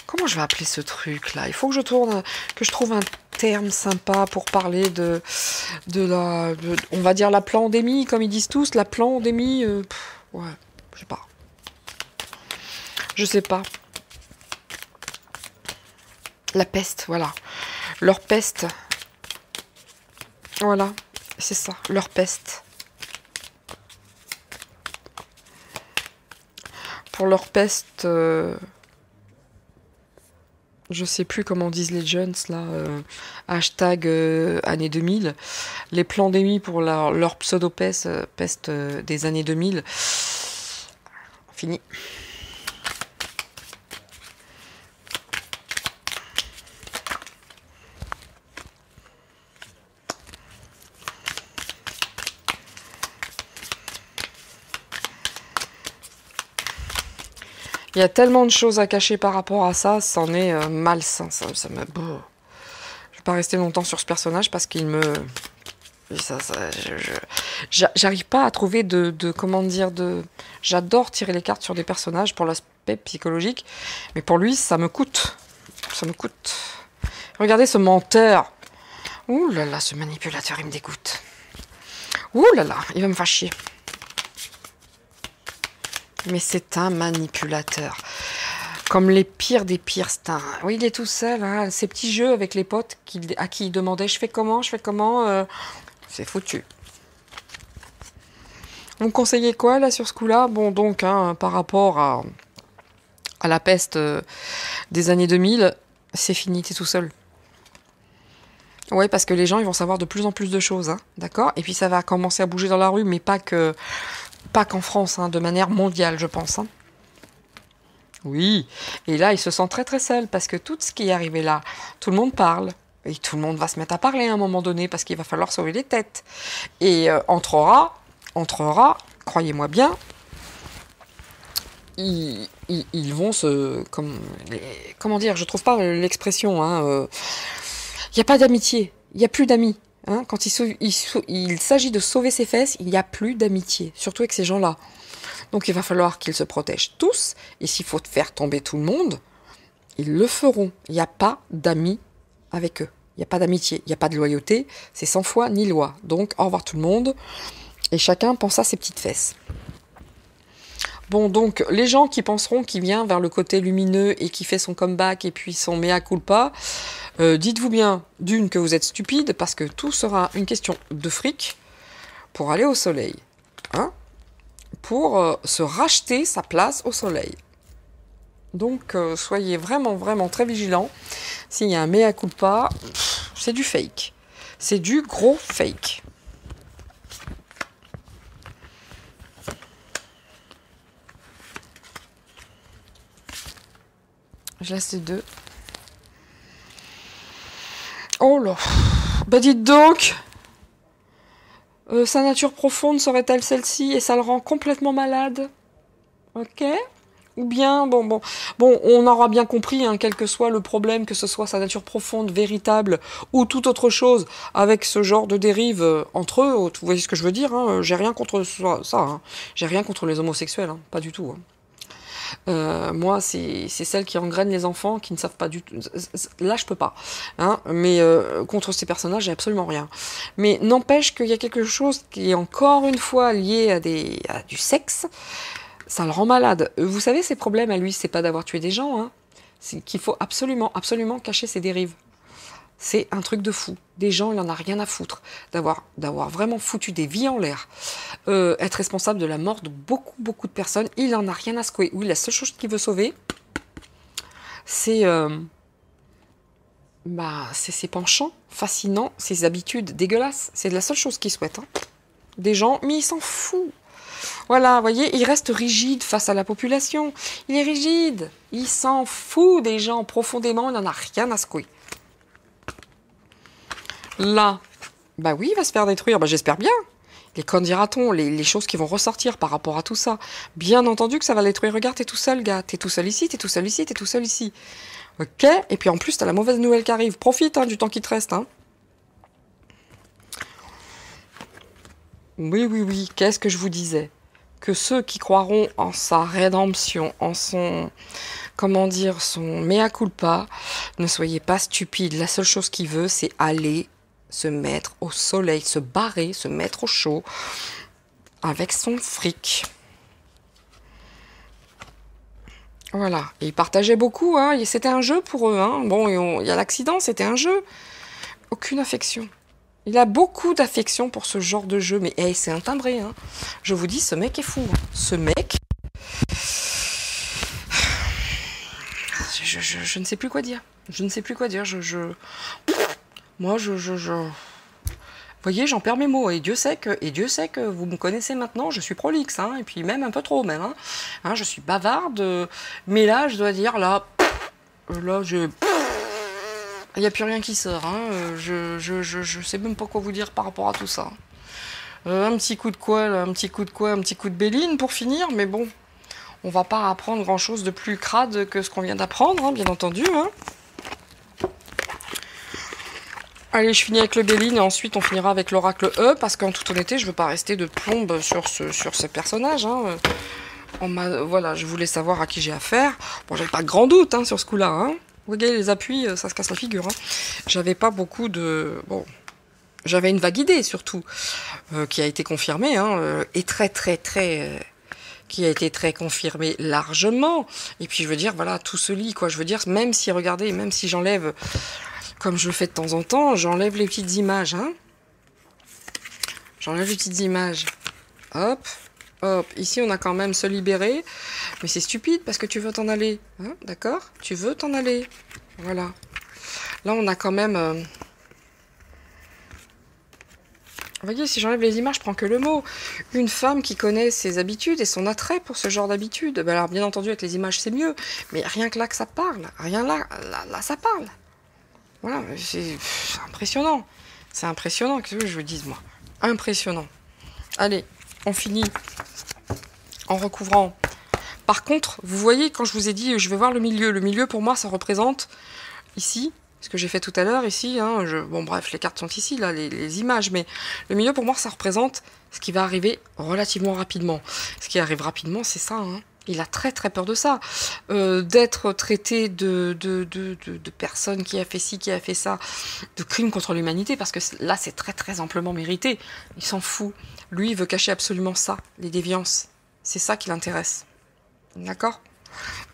Comment je vais appeler ce truc là? Il faut que je tourne, que je trouve un terme sympa pour parler on va dire la plandémie, comme ils disent tous, la plandémie. Ouais, je sais pas. Je sais pas. La peste, voilà. Leur peste. Voilà, c'est ça, leur peste. Pour leur peste. Je sais plus comment disent les jeunes là, hashtag années 2000, les plandémies pour leur pseudo-peste peste, des années 2000. Fini. Il y a tellement de choses à cacher par rapport à ça, c'en est malsain. Ça me... Bon. Je vais pas rester longtemps sur ce personnage parce qu'il me... J'arrive pas à trouver comment dire, J'adore tirer les cartes sur des personnages pour l'aspect psychologique, mais pour lui, ça me coûte. Ça me coûte. Regardez ce menteur. Ouh là là, ce manipulateur, il me dégoûte. Ouh là là, il va me faire chier. Mais c'est un manipulateur. Comme les pires des pires. Oui, il est tout seul. Hein, ces petits jeux avec les potes à qui il demandait je fais comment. C'est foutu. Vous me conseillez quoi là sur ce coup-là? Bon, donc, hein, par rapport à la peste des années 2000, c'est fini, t'es tout seul. Ouais, parce que les gens, ils vont savoir de plus en plus de choses. Hein, d'accord? Et puis ça va commencer à bouger dans la rue, mais pas qu'en France, hein, de manière mondiale, je pense. Hein. Oui, et là, il se sent très très seul, parce que tout ce qui est arrivé là, tout le monde parle, et tout le monde va se mettre à parler à un moment donné, parce qu'il va falloir sauver les têtes. Et entrera, croyez-moi bien, ils vont se... comment dire, je trouve pas l'expression, hein, il n'y a pas d'amitié, il n'y a plus d'amis. Hein, quand il s'agit de sauver ses fesses, il n'y a plus d'amitié, surtout avec ces gens-là. Donc il va falloir qu'ils se protègent tous, et s'il faut faire tomber tout le monde, ils le feront. Il n'y a pas d'amis avec eux. Il n'y a pas d'amitié, il n'y a pas de loyauté, c'est sans foi ni loi. Donc au revoir tout le monde, et chacun pense à ses petites fesses. Bon, donc, les gens qui penseront qu'il vient vers le côté lumineux et qui fait son comeback et puis son mea culpa, dites-vous bien, d'une, que vous êtes stupide, parce que tout sera une question de fric pour aller au soleil. Hein, pour se racheter sa place au soleil. Donc, soyez vraiment, vraiment très vigilants. S'il y a un mea culpa, c'est du fake. C'est du gros fake. Je laisse les deux. Oh là. Bah dites donc. Sa nature profonde serait-elle celle-ci et ça le rend complètement malade? Ok. Ou bien, bon, on aura bien compris, hein, quel que soit le problème, que ce soit sa nature profonde, véritable, ou toute autre chose, avec ce genre de dérive entre eux, vous voyez ce que je veux dire, hein, j'ai rien contre ça, hein, j'ai rien contre les homosexuels, hein, pas du tout. Hein. Moi, c'est celles qui engrainent les enfants, qui ne savent pas du tout. Là, je peux pas. Hein, mais contre ces personnages, j'ai absolument rien. Mais n'empêche qu'il y a quelque chose qui est encore une fois lié à du sexe. Ça le rend malade. Vous savez, ses problèmes à lui, c'est pas d'avoir tué des gens. Hein. C'est qu'il faut absolument, absolument cacher ses dérives. C'est un truc de fou. Des gens, il en a rien à foutre d'avoir vraiment foutu des vies en l'air. Être responsable de la mort de beaucoup, beaucoup de personnes, il en a rien à secouer. Oui, la seule chose qu'il veut sauver, c'est Bah, c'est ses penchants fascinants, ses habitudes dégueulasses. C'est la seule chose qu'ils souhaitent. Hein. Des gens, mais il s'en fout. Voilà, vous voyez, il reste rigide face à la population. Il est rigide. Il s'en fout des gens profondément. Il n'en a rien à secouer. Là, bah oui, il va se faire détruire. Bah, j'espère bien. Les candidatons, les choses qui vont ressortir par rapport à tout ça. Bien entendu que ça va le détruire. Regarde, t'es tout seul, gars. T'es tout seul ici, t'es tout seul ici, t'es tout seul ici. Ok. Et puis en plus, t'as la mauvaise nouvelle qui arrive. Profite hein, du temps qui te reste. Hein. Oui, oui, oui. Qu'est-ce que je vous disais? Que ceux qui croiront en sa rédemption, en son, comment dire, son mea culpa, ne soyez pas stupides. La seule chose qu'il veut, c'est aller se mettre au soleil, se barrer, se mettre au chaud avec son fric. Voilà. Et ils partageaient beaucoup, hein. C'était un jeu pour eux, hein. Bon, il y a l'accident, c'était un jeu. Aucune affection. Il a beaucoup d'affection pour ce genre de jeu, mais hey, c'est un timbré, hein. Je vous dis, ce mec est fou. Hein. Ce mec... Je ne sais plus quoi dire. Je ne sais plus quoi dire. Moi, Vous voyez, j'en perds mes mots. Et Dieu sait que vous me connaissez maintenant, je suis prolixe, hein, et puis même un peu trop, même. Hein, je suis bavarde, mais là, je dois dire, là, il n'y a plus rien qui sort. Hein, je sais même pas quoi vous dire par rapport à tout ça. Un petit coup de quoi, un petit coup de béline pour finir, mais bon, on va pas apprendre grand-chose de plus crade que ce qu'on vient d'apprendre, hein, bien entendu. Hein. Allez, je finis avec le Béline et ensuite on finira avec l'oracle E, parce qu'en toute honnêteté, je veux pas rester de plombe sur ce personnage. Hein. Voilà, je voulais savoir à qui j'ai affaire. Bon, j'avais pas de grand doute hein, sur ce coup-là. Hein. Vous voyez, les appuis, ça se casse la figure. Hein. J'avais pas beaucoup de... Bon, j'avais une vague idée surtout, qui a été confirmée, hein, et qui a été très confirmée largement. Et puis je veux dire, voilà, tout se lit, quoi. Je veux dire, même si, regardez, même si j'enlève... Comme je le fais de temps en temps, j'enlève les petites images. Hein. J'enlève les petites images. Hop, hop. Ici, on a quand même se libérer. Mais c'est stupide parce que tu veux t'en aller. Hein, d'accord? Tu veux t'en aller. Voilà. Là, on a quand même... Vous voyez, si j'enlève les images, je prends que le mot. Une femme qui connaît ses habitudes et son attrait pour ce genre d'habitude. Ben alors, bien entendu, avec les images, c'est mieux. Mais rien que là que ça parle. Rien là, là ça parle. Voilà, c'est impressionnant. C'est impressionnant, qu'est-ce que je vous dise, moi. Impressionnant. Allez, on finit en recouvrant. Par contre, vous voyez, quand je vous ai dit, je vais voir le milieu. Le milieu, pour moi, ça représente, ici, ce que j'ai fait tout à l'heure, ici. Hein, bon, bref, les cartes sont ici, là, les images. Mais le milieu, pour moi, ça représente ce qui va arriver relativement rapidement. Ce qui arrive rapidement, c'est ça, hein. Il a très très peur de ça, d'être traité de personne qui a fait ci, qui a fait ça, de crime contre l'humanité, parce que là c'est très très amplement mérité. Il s'en fout. Lui, il veut cacher absolument ça, les déviances. C'est ça qui l'intéresse. D'accord?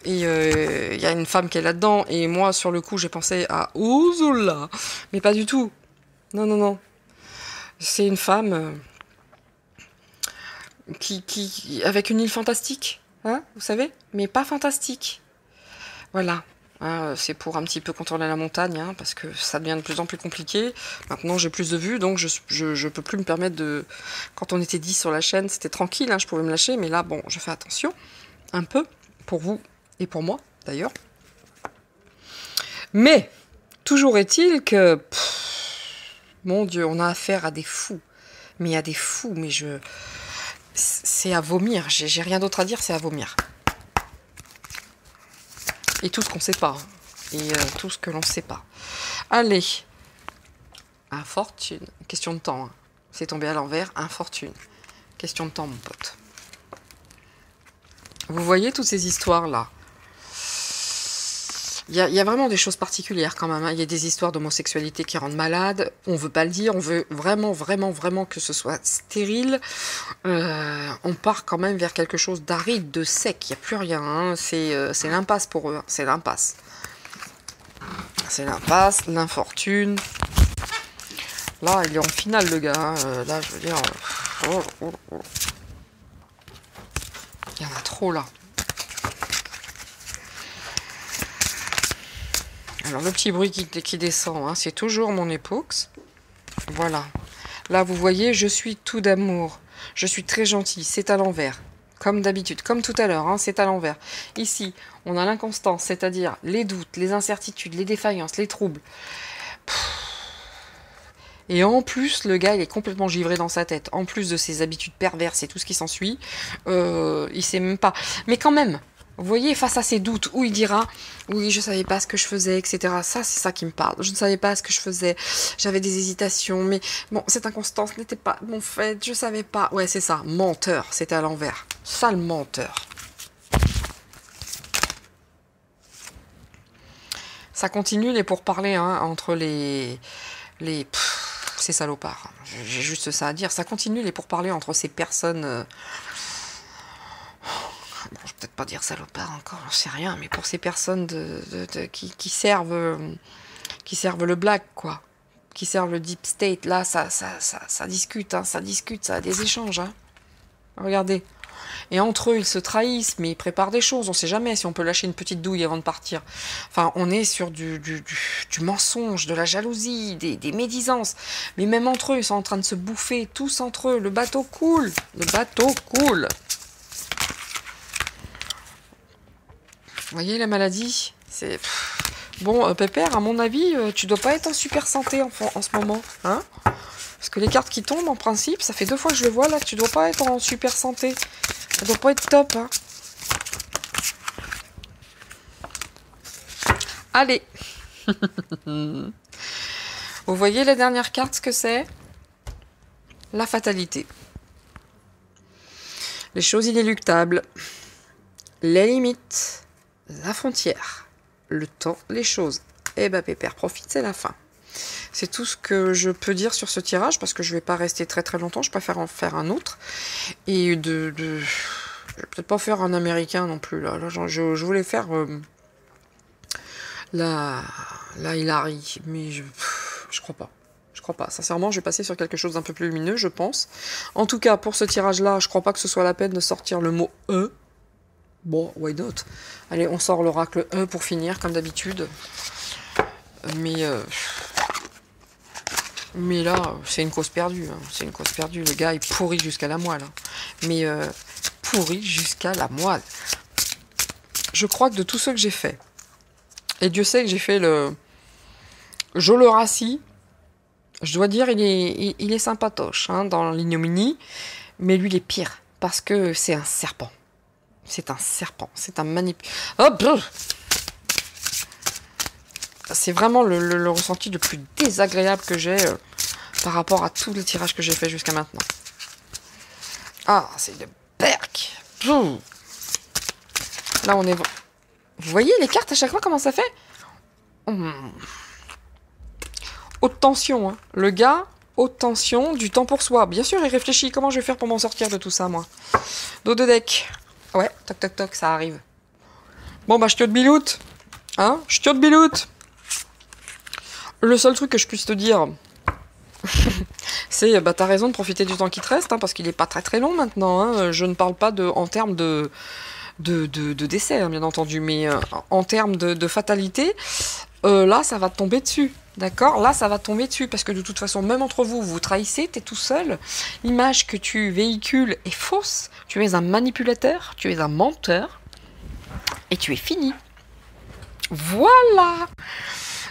Et il y a une femme qui est là-dedans, et moi sur le coup j'ai pensé à Ouzoula, mais pas du tout. Non, non, non. C'est une femme qui avec une île fantastique. Hein, vous savez, mais pas fantastique. Voilà, hein, c'est pour un petit peu contrôler la montagne, hein, parce que ça devient de plus en plus compliqué. Maintenant, j'ai plus de vues, donc je peux plus me permettre de... Quand on était 10 sur la chaîne, c'était tranquille, hein, je pouvais me lâcher, mais là, bon, je fais attention, un peu, pour vous et pour moi, d'ailleurs. Mais, toujours est-il que... mon Dieu, on a affaire à des fous. Mais à des fous, mais c'est à vomir, j'ai rien d'autre à dire, c'est à vomir. Et tout ce qu'on ne sait pas. Hein. Et tout ce que l'on ne sait pas. Allez. Infortune. Question de temps. Hein. C'est tombé à l'envers. Infortune. Question de temps, mon pote. Vous voyez toutes ces histoires-là. Il y a vraiment des choses particulières quand même. Hein. Il y a des histoires d'homosexualité qui rendent malade. On veut pas le dire. On veut vraiment, vraiment, vraiment que ce soit stérile. On part quand même vers quelque chose d'aride, de sec. Il n'y a plus rien. Hein. C'est l'impasse pour eux. Hein. C'est l'impasse. C'est l'impasse, l'infortune. Là, il est en finale, le gars. Hein. Là, je veux dire... Il y en a trop, là. Alors, le petit bruit qui descend, hein, c'est toujours mon épox. Voilà. Là, vous voyez, je suis tout d'amour. Je suis très gentille. C'est à l'envers. Comme d'habitude. Comme tout à l'heure, hein, c'est à l'envers. Ici, on a l'inconstance, c'est-à-dire les doutes, les incertitudes, les défaillances, les troubles. Et en plus, le gars, il est complètement givré dans sa tête. En plus de ses habitudes perverses et tout ce qui s'ensuit, il sait même pas. Mais quand même, vous voyez, face à ses doutes, où il dira « Oui, je savais pas ce que je faisais, etc. » Ça, c'est ça qui me parle. Je ne savais pas ce que je faisais. J'avais des hésitations, mais bon, cette inconstance n'était pas mon fait. Je savais pas. Ouais, c'est ça. Menteur, c'était à l'envers. Sale menteur. Ça continue les pourparlers hein, entre les ces salopards. J'ai juste ça à dire. Ça continue les pourparlers entre ces personnes. Bon, je vais peut-être pas dire salopard encore, j'en sais rien, mais pour ces personnes qui servent le black, quoi. Qui servent le deep state, là, ça discute, hein, ça discute, ça a des échanges. Hein. Regardez. Et entre eux, ils se trahissent, mais ils préparent des choses. On ne sait jamais si on peut lâcher une petite douille avant de partir. Enfin, on est sur du mensonge, de la jalousie, des médisances. Mais même entre eux, ils sont en train de se bouffer, tous entre eux. Le bateau coule. Le bateau coule. Vous voyez la maladie? C'est... Bon, Pépère, à mon avis, tu dois pas être en super santé en ce moment. Hein? Parce que les cartes qui tombent, en principe, ça fait 2 fois que je le vois, là, tu dois pas être en super santé. Ça doit pas être top, hein. Allez. Vous voyez la dernière carte, ce que c'est? La fatalité. Les choses inéluctables. Les limites. La frontière. Le temps, les choses. Eh ben, Pépère, profite, c'est la fin. C'est tout ce que je peux dire sur ce tirage, parce que je vais pas rester très très longtemps, je préfère en faire un autre. Et je vais peut-être pas faire un américain non plus, là je voulais faire la Hilary, mais je crois pas. Je crois pas. Sincèrement, je vais passer sur quelque chose d'un peu plus lumineux, je pense. En tout cas, pour ce tirage-là, je crois pas que ce soit la peine de sortir le mot « E ». Bon, why not? Allez, on sort l'oracle E pour finir, comme d'habitude. Mais là, c'est une cause perdue. Hein. C'est une cause perdue. Le gars est pourri jusqu'à la moelle. Hein. Mais pourri jusqu'à la moelle. Je crois que de tous ceux que j'ai fait, et Dieu sait que j'ai fait le Jolorassi, je dois dire, il est sympatoche hein, dans l'ignominie, mais lui, il est pire. Parce que c'est un serpent. C'est un serpent. C'est un manipulateur. C'est vraiment le ressenti le plus désagréable que j'ai par rapport à tous les tirages que j'ai fait jusqu'à maintenant. Ah, c'est de berk. Là, on est... Vous voyez les cartes à chaque fois, comment ça fait? Haute tension, hein. Le gars, haute tension, du temps pour soi. Bien sûr, il réfléchit. Comment je vais faire pour m'en sortir de tout ça, moi? Dos de deck. Ouais, toc, toc, toc, ça arrive. Bon, bah, je te de biloute. Hein? Je te de biloute. Le seul truc que je puisse te dire, c'est, bah, t'as raison de profiter du temps qui te reste, hein, parce qu'il est pas très très long maintenant. Hein. Je ne parle pas en termes de décès, hein, bien entendu, mais en termes de fatalité, là, ça va te tomber dessus. D'accord? Là, ça va te tomber dessus, parce que de toute façon, même entre vous, vous trahissez, t'es tout seul. L'image que tu véhicules est fausse. Tu es un manipulateur, tu es un menteur, et tu es fini. Voilà!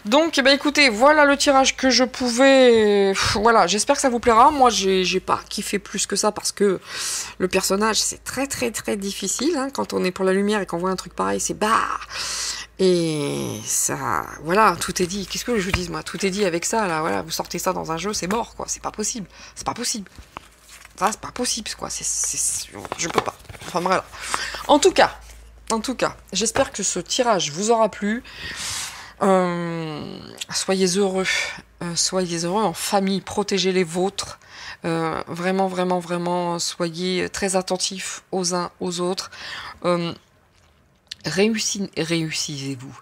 Donc, bah écoutez, voilà le tirage que je pouvais... Voilà, j'espère que ça vous plaira. Moi, j'ai pas kiffé plus que ça parce que le personnage, c'est très très très difficile. Hein, quand on est pour la lumière et qu'on voit un truc pareil, c'est bah... Et ça... Voilà, tout est dit. Qu'est-ce que je vous dis, moi? Tout est dit avec ça, là. Voilà, vous sortez ça dans un jeu, c'est mort, quoi. C'est pas possible. C'est pas possible. Ça, c'est pas possible, quoi. Je peux pas. Enfin, voilà. En tout cas, j'espère que ce tirage vous aura plu. Soyez heureux en famille, protégez les vôtres, vraiment, vraiment, vraiment, soyez très attentifs aux uns aux autres, réunissez-vous,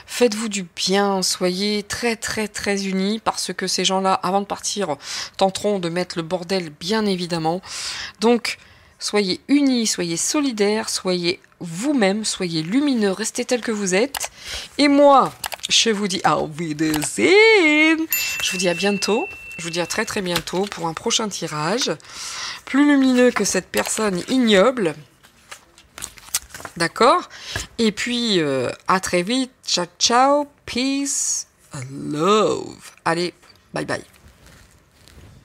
faites-vous du bien, soyez très, très, très unis, parce que ces gens-là, avant de partir, tenteront de mettre le bordel, bien évidemment. Donc, Soyez unis, soyez solidaires, soyez vous-même, soyez lumineux, restez tel que vous êtes. Et moi, je vous dis auf Wiedersehen. Je vous dis à bientôt. Je vous dis à très très bientôt pour un prochain tirage. Plus lumineux que cette personne ignoble. D'accord? Et puis, à très vite. Ciao, ciao. Peace. Love. Allez, bye bye.